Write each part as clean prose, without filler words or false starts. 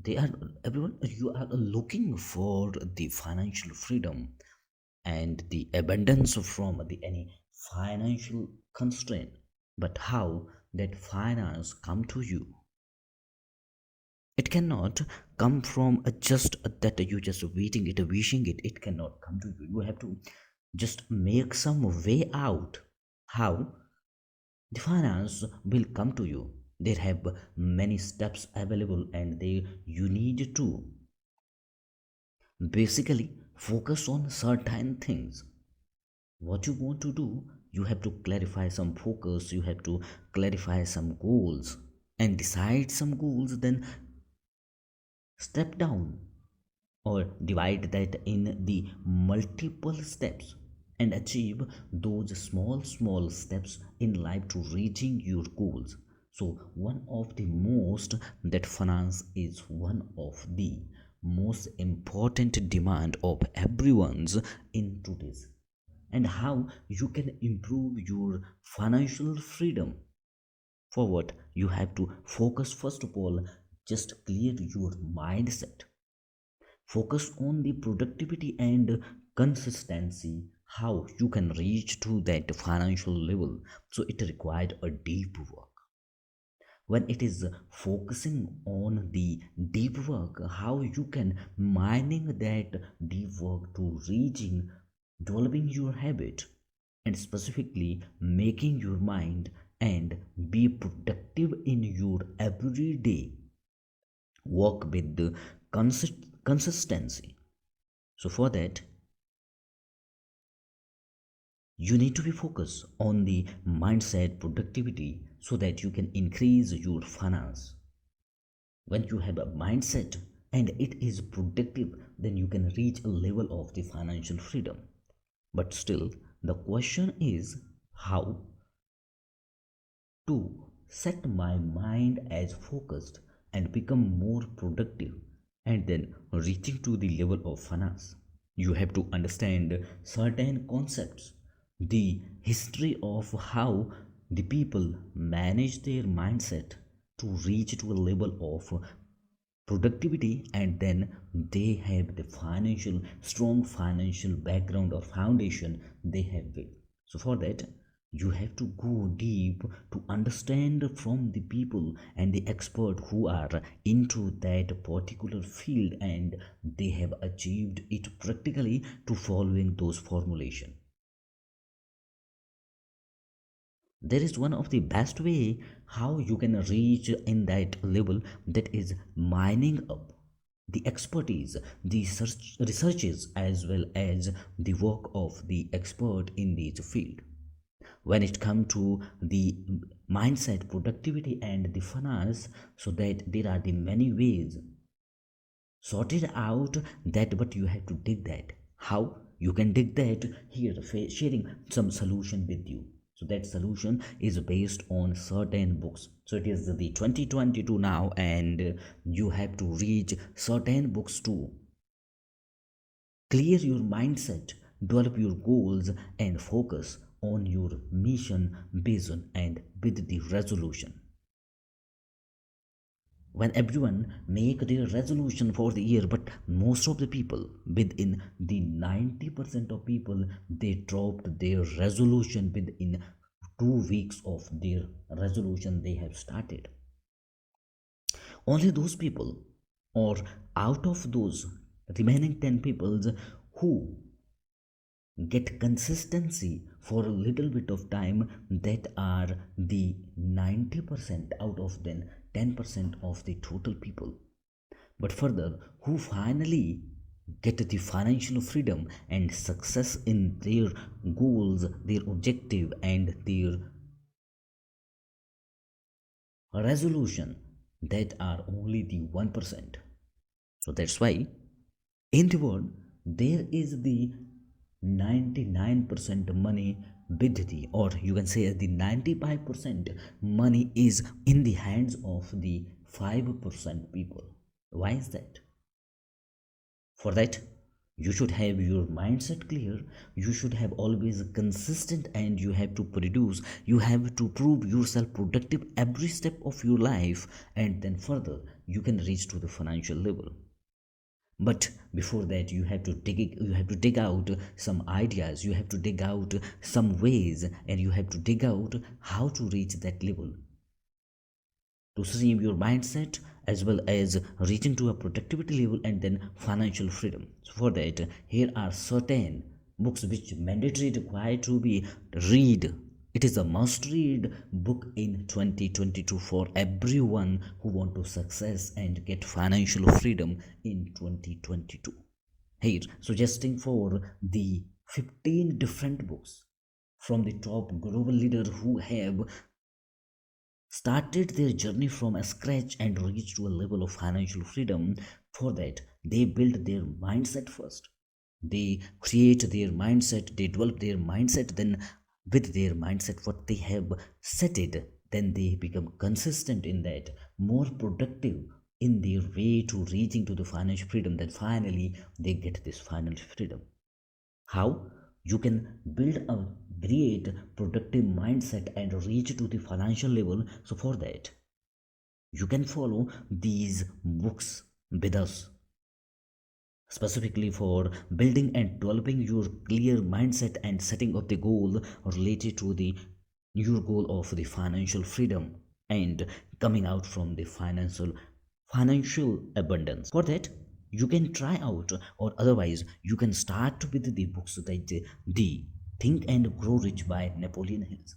they are everyone you are looking for the financial freedom and the abundance from the any financial constraint, but how that finance come to you? It cannot come from just that you just waiting it wishing it cannot come to you. You have to just make some way out how the finance will come to you. There have many steps available, and they you need to basically focus on certain things. What you want to do, you have to clarify some focus, you have to clarify some goals and decide some goals, then step down or divide that in the multiple steps and achieve those small steps in life to reaching your goals. So one of the most that finance is one of the most important demand of everyone's in today's, and how you can improve your financial freedom. For what you have to focus, first of all, just clear your mindset. Focus on the productivity and consistency, how you can reach to that financial level. So it required a deep work. When it is focusing on the deep work, how you can mining that deep work to reaching developing your habit and specifically making your mind and be productive in your everyday work with the consistency. So for that, you need to be focused on the mindset productivity so that you can increase your finance. When you have a mindset and it is productive, then you can reach a level of the financial freedom. But still, the question is how to set my mind as focused and become more productive and then reaching to the level of finance. You have to understand certain concepts, the history of how the people manage their mindset to reach to a level of productivity, and then they have the financial strong financial background or foundation they have built. So for that, you have to go deep to understand from the people and the expert who are into that particular field, and they have achieved it practically to following those formulation. There is one of the best way how you can reach in that level, that is mining up the expertise, the researches, as well as the work of the expert in this field. When it comes to the mindset productivity and the finance, so that there are the many ways sorted out that, but you have to dig that. How you can dig that here, sharing some solution with you. So that solution is based on certain books. So it is the 2022 now, and you have to read certain books to clear your mindset, develop your goals, and focus on your mission, vision, and with the resolution. When everyone make their resolution for the year, but most of the people, within the 90% of people, they dropped their resolution within 2 weeks of their resolution they have started. Only those people, or out of those remaining 10 people who get consistency for a little bit of time, that are the 90% out of then 10% of the total people. But further, who finally get the financial freedom and success in their goals, their objective, and their resolution, that are only the 1%. So that's why in the world there is the 99% money with the, or you can say the 95% money is in the hands of the 5% people. Why is that? For that, You should have your mindset clear. You should have always consistent, and you have to produce. You have to prove yourself productive every step of your life, and then further you can reach to the financial level. But before that, you have to dig out some ideas, you have to dig out some ways, and you have to dig out how to reach that level to stream your mindset as well as reaching to a productivity level and then financial freedom. So for that, here are certain books which mandatory required to be read. It is a must read book in 2022 for everyone who want to success and get financial freedom in 2022. Here suggesting for the 15 different books from the top global leaders who have started their journey from a scratch and reached to a level of financial freedom. For that, they build their mindset first. They create their mindset, they develop their mindset, then with their mindset what they have set it, then they become consistent in that, more productive in their way to reaching to the financial freedom, then finally they get this financial freedom. How you can build a great productive mindset and reach to the financial level. So for that, you can follow these books with us, specifically for building and developing your clear mindset and setting up the goal related to the your goal of the financial freedom and coming out from the financial abundance. For that, you can try out, or otherwise you can start with the books that the Think and Grow Rich by Napoleon Hills.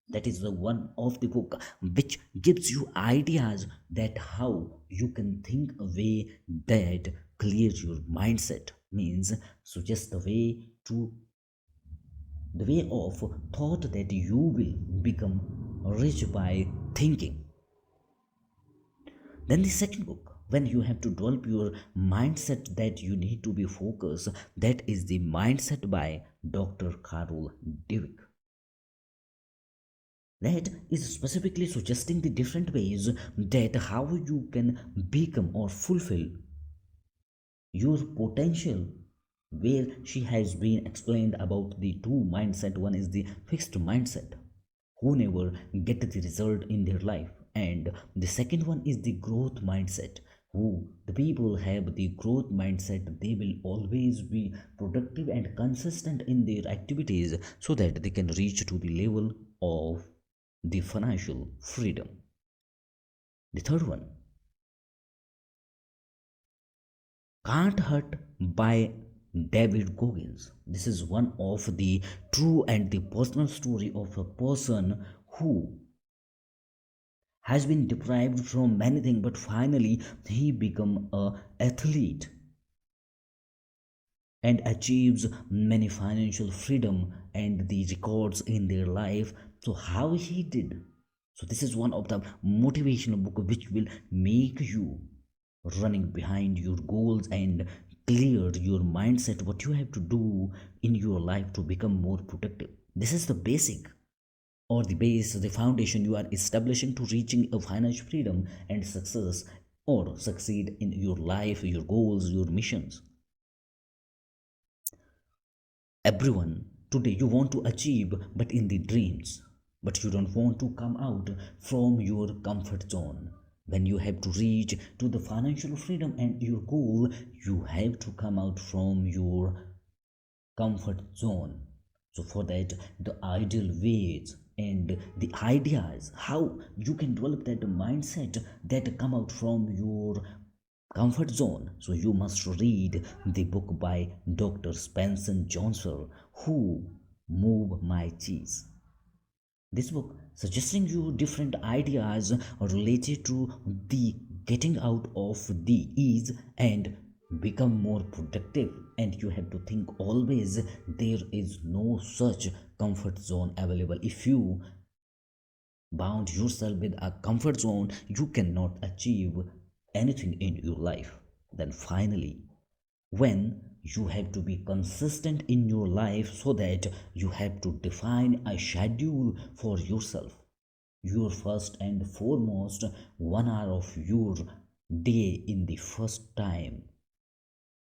That is the one of the book which gives you ideas that how you can think a way that clears your mindset, means suggest the way of thought that you will become rich by thinking. Then the second book, when you have to develop your mindset that you need to be focused, that is the Mindset by Dr. Carol Dweck. That is specifically suggesting the different ways that how you can become or fulfill your potential, where she has been explained about the two mindset. One is the fixed mindset, who never get the result in their life, and the second one is the growth mindset, who the people have the growth mindset, they will always be productive and consistent in their activities so that they can reach to the level of the financial freedom. The third one, Can't Hurt by David Goggins. This is one of the true and the personal story of a person who has been deprived from many things, but finally he become a athlete and achieves many financial freedom and the records in their life. So how he did? So this is one of the motivational book which will make you running behind your goals and clear your mindset what you have to do in your life to become more productive. This is the basic or the base, the foundation you are establishing to reaching a financial freedom and success, or succeed in your life, your goals, your missions. Everyone today you want to achieve, but in the dreams, but you don't want to come out from your comfort zone. When you have to reach to the financial freedom and your goal, you have to come out from your comfort zone. So for that, the ideal ways and the ideas how you can develop that mindset that come out from your comfort zone. So you must read the book by Dr. Spencer Johnson, Who Move My Cheese. This book suggesting you different ideas related to the getting out of the ease and become more productive. And you have to think always there is no such comfort zone available. If you bound yourself with a comfort zone, you cannot achieve anything in your life. Then finally, when you have to be consistent in your life, so that you have to define a schedule for yourself, your first and foremost 1 hour of your day in the first time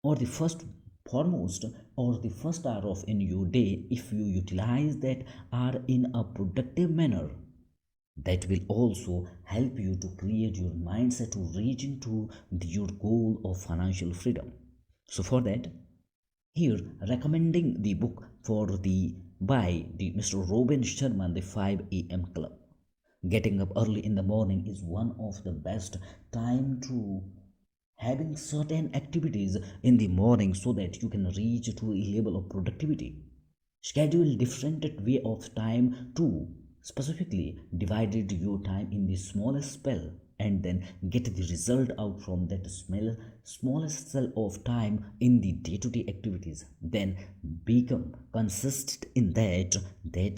or the first foremost or the first hour of in your day, if you utilize that hour in a productive manner, that will also help you to create your mindset to reach into your goal of financial freedom. So for that, here recommending the book for the by the Mr. Robin Sharma, the 5 a.m. Club. Getting up early in the morning is one of the best time to having certain activities in the morning so that you can reach to a level of productivity. Schedule different way of time to specifically divided your time in the smallest spell and then get the result out from that smallest cell of time in the day-to-day activities. Then become consistent in that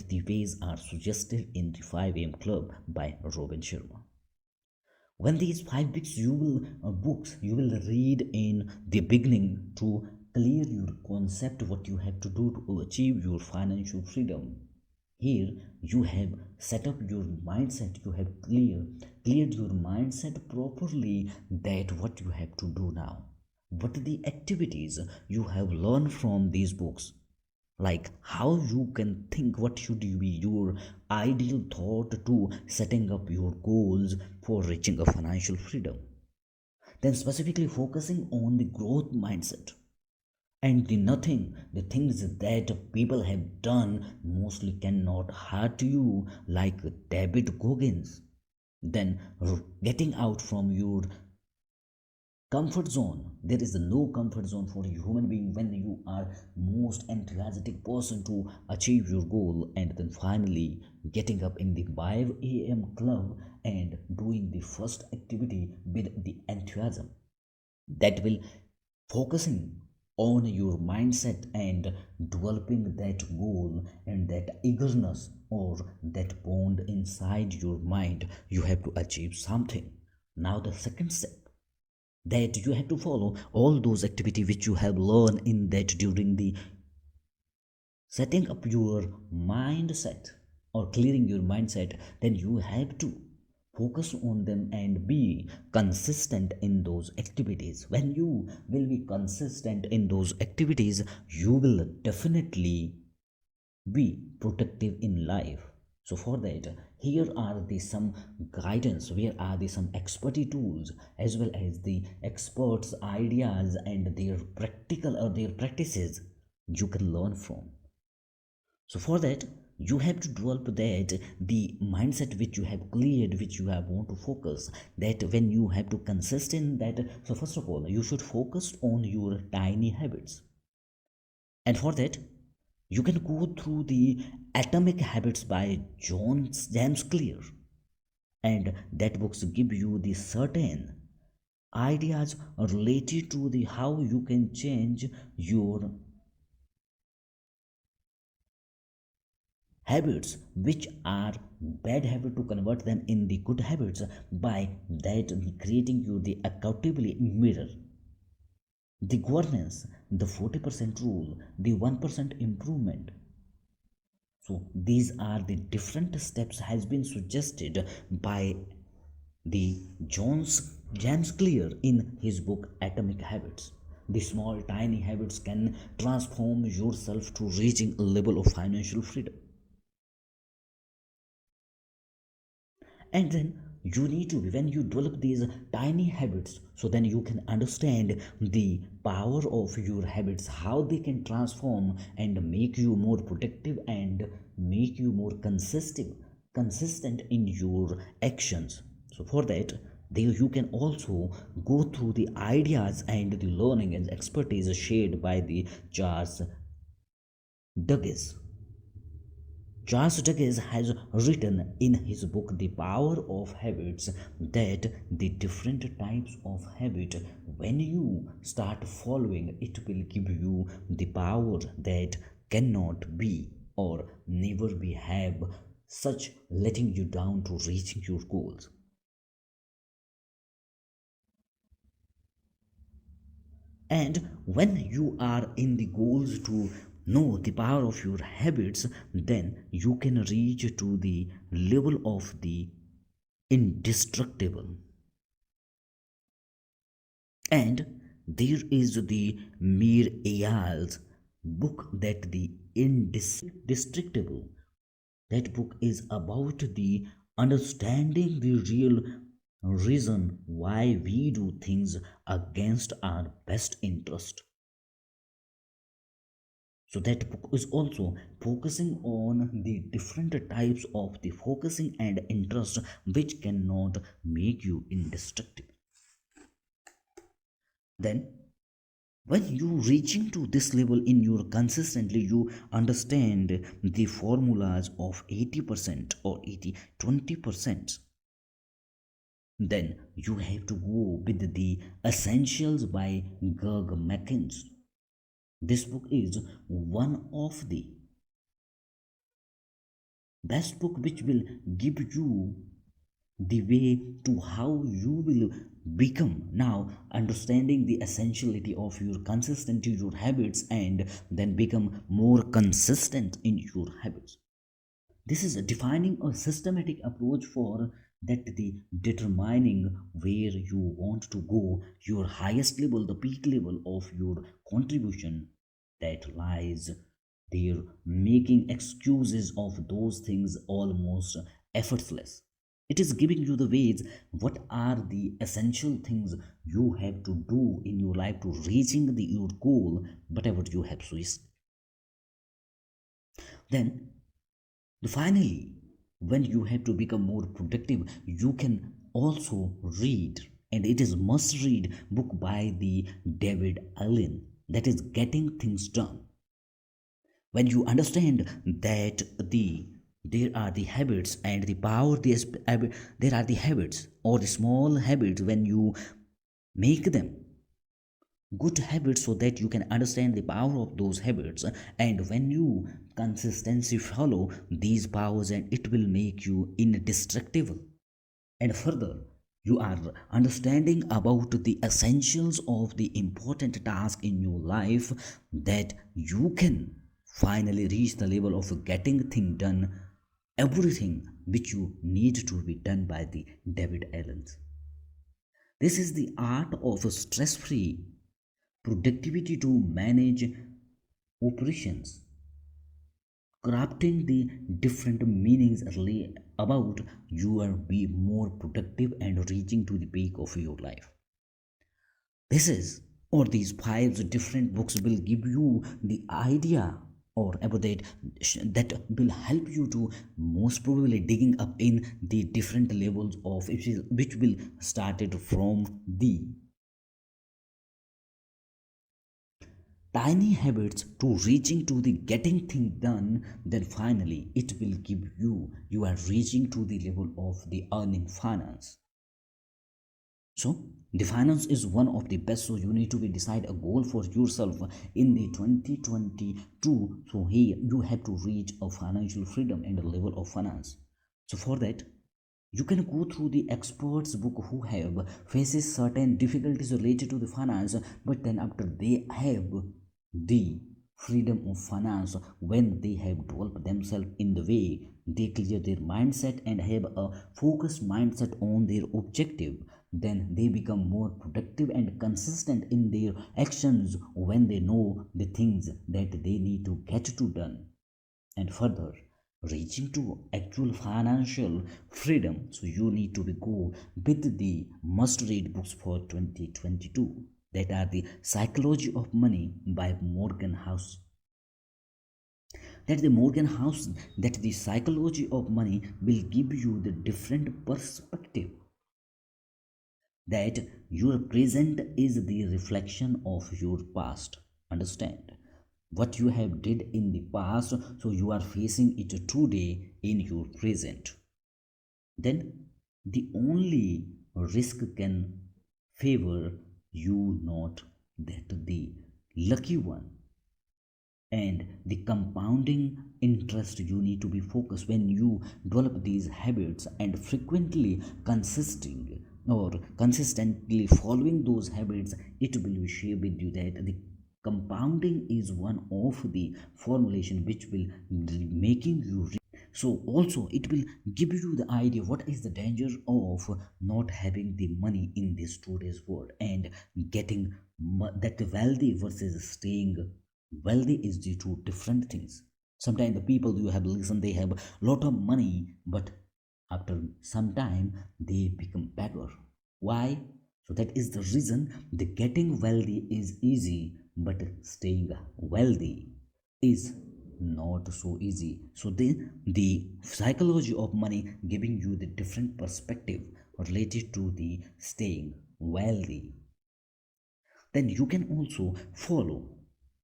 the ways are suggested in the 5 a.m. Club by Robin Sharma. When these 5 books you will read in the beginning to clear your concept what you have to do to achieve your financial freedom. Here you have set up your mindset, you have cleared your mindset properly that what you have to do now, what are the activities you have learned from these books, like how you can think what should be your ideal thought to setting up your goals for reaching a financial freedom, then specifically focusing on the growth mindset and the things that people have done mostly cannot hurt you, like David Goggins. Then getting out from your comfort zone. There is no comfort zone for a human being when you are most enthusiastic person to achieve your goal, and then finally getting up in the 5 a.m. club and doing the first activity with the enthusiasm that will focusing on your mindset and developing that goal and that eagerness or that bond inside your mind you have to achieve something. Now the second step, that you have to follow all those activity which you have learned in that during the setting up your mindset or clearing your mindset, then you have to focus on them and be consistent in those activities. When you will be consistent in those activities, you will definitely be productive in life. So for that, here are the some guidance, where are the some expertise tools as well as the experts ideas and their practical or their practices you can learn from. So for that, you have to develop that the mindset which you have cleared, which you have want to focus, that when you have to consistent that. So first of all, you should focus on your tiny habits, and for that you can go through the Atomic Habits by James Clear, and that books give you the certain ideas related to the how you can change your habits which are bad habit to convert them in the good habits, by that creating you the accountability mirror, the governance, the 40% rule, the 1% improvement. So these are the different steps has been suggested by the James Clear in his book Atomic Habits. The small tiny habits can transform yourself to reaching a level of financial freedom. And then you need to, when you develop these tiny habits, so then you can understand the power of your habits, how they can transform and make you more productive and make you more consistent in your actions. So for that, there you can also go through the ideas and the learning and expertise shared by the Charles Duggins. Charles Dickens has written in his book The Power of Habits that the different types of habit, when you start following, it will give you the power that cannot be or never be have such letting you down to reaching your goals. And when you are in the goals to know the power of your habits, then you can reach to the level of the indestructible. And there is the Mir Ayal's book, that the Indistractable. That book is about the understanding the real reason why we do things against our best interest. So that book is also focusing on the different types of the focusing and interest which cannot make you indestructible. Then when you reaching to this level in your consistently, you understand the formulas of 80% or 80 20%. Then you have to go with the Essentials by Gerg McKins. This book is one of the best book which will give you the way to how you will become now understanding the essentiality of your consistency, your habits, and then become more consistent in your habits. This is defining a systematic approach for that the determining where you want to go, your highest level, the peak level of your contribution, that lies there, making excuses of those things almost effortless. It is giving you the ways what are the essential things you have to do in your life to reaching your goal, whatever you have chosen. Then finally, when you have to become more productive, you can also read, and it is must read book by the David Allen, that is Getting Things Done. When you understand that there are the habits and the power, there are the habits or the small habits, when you make them good habits so that you can understand the power of those habits, and when you consistency follow these powers, and it will make you indestructible. And further, you are understanding about the essentials of the important task in your life, that you can finally reach the level of getting thing done, everything which you need to be done by the David Allen. This is the art of stress free productivity to manage operations, crafting the different meanings really about you are be more productive and reaching to the peak of your life. This is or these five different books will give you the idea or about that that will help you to most probably digging up in the different levels of which will started from the tiny habits to reaching to the getting thing done, then finally it will give you are reaching to the level of the earning finance. So the finance is one of the best, so you need to be decide a goal for yourself in the 2022. So here you have to reach a financial freedom and a level of finance. So for that you can go through the experts book who have faces certain difficulties related to the finance, but then after they have the freedom of finance, when they have developed themselves in the way they clear their mindset and have a focused mindset on their objective, then they become more productive and consistent in their actions when they know the things that they need to get to done. And further, reaching to actual financial freedom, so you need to be go with the must read books for 2022, that are the Psychology of Money by Morgan House. That the Morgan House, that the Psychology of Money will give you the different perspective, that your present is the reflection of your past. Understand what you have did in the past, so you are facing it today in your present. Then the only risk can favor you, not that the lucky one. And the compounding interest, you need to be focused when you develop these habits and frequently consisting or consistently following those habits, it will be shared with you that the compounding is one of the formulation which will be making you so also it will give you the idea what is the danger of not having the money in this today's world and getting that wealthy versus staying wealthy is the two different things. Sometimes the people you have listened, they have a lot of money, but after some time they become beggar. Why? So that is the reason the getting wealthy is easy, but staying wealthy is not so easy. So the psychology of money giving you the different perspective related to the staying wealthy. Then you can also follow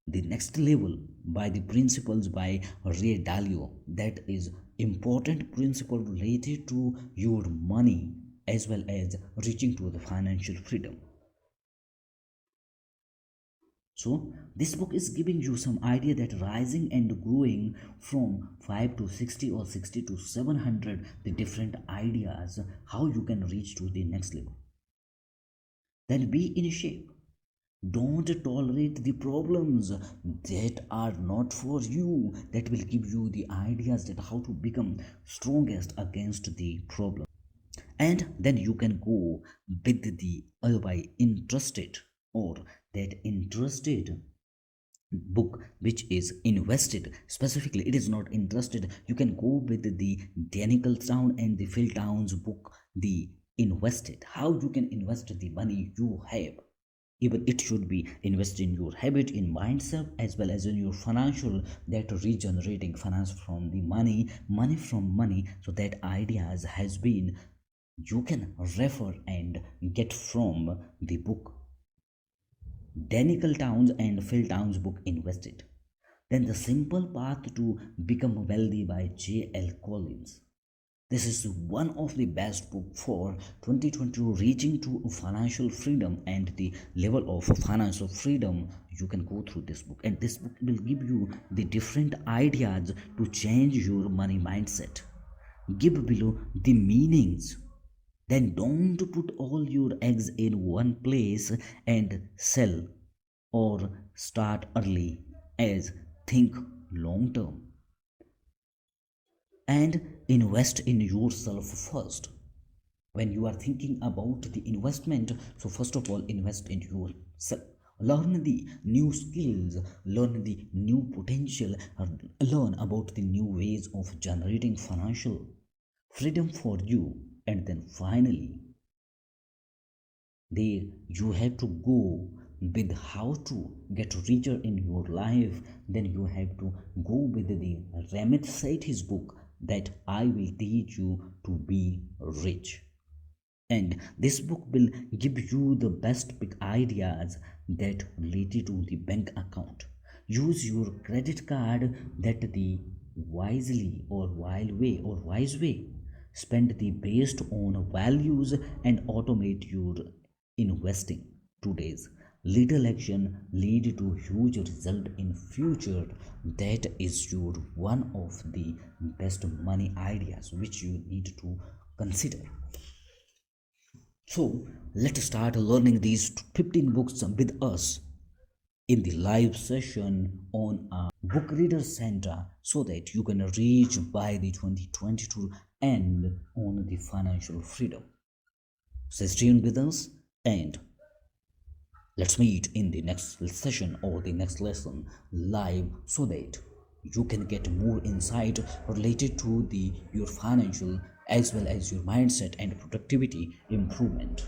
the next level by the principles by Ray Dalio, that is important principle related to your money as well as reaching to the financial freedom. So this book is giving you some idea that rising and growing from 5 to 60 or 60 to 700, the different ideas how you can reach to the next level. Then be in shape. Don't tolerate the problems that are not for you, that will give you the ideas that how to become strongest against the problem. And then you can go with the by interested or that interested book which is invested. Specifically it is not interested, you can go with the Daniel Town and the Phil Town's book, the invested, how you can invest the money you have. Even it should be invest in your habit, in mindset, as well as in your financial, that regenerating finance from the money from money. So that ideas has been, you can refer and get from the book Daniel Towns and Phil Towns book Invested. Then The Simple Path to Become Wealthy by J.L. Collins. This is one of the best book for 2022 reaching to financial freedom and the level of financial freedom. You can go through this book, and this book will give you the different ideas to change your money mindset. Give below the meanings. Then don't put all your eggs in one place and sell or start early, as think long term and invest in yourself first. When you are thinking about the investment, so first of all invest in yourself, learn the new skills, learn the new potential, learn about the new ways of generating financial freedom for you. And then finally you have to go with how to get richer in your life. Then you have to go with the Ramit Sethi's book, that I will teach you to be rich. And this book will give you the best big ideas that related to the bank account. Use your credit card that the wisely or wild way or wise way. Spend the based on values and automate your investing. Today's little action lead to huge result in future. That is your one of the best money ideas which you need to consider. So let's start learning these 15 books with us in the live session on our book reader center, so that you can reach by the 2022 and on the financial freedom. So stay tuned with us, and let's meet in the next session or the next lesson live, so that you can get more insight related to the your financial as well as your mindset and productivity improvement.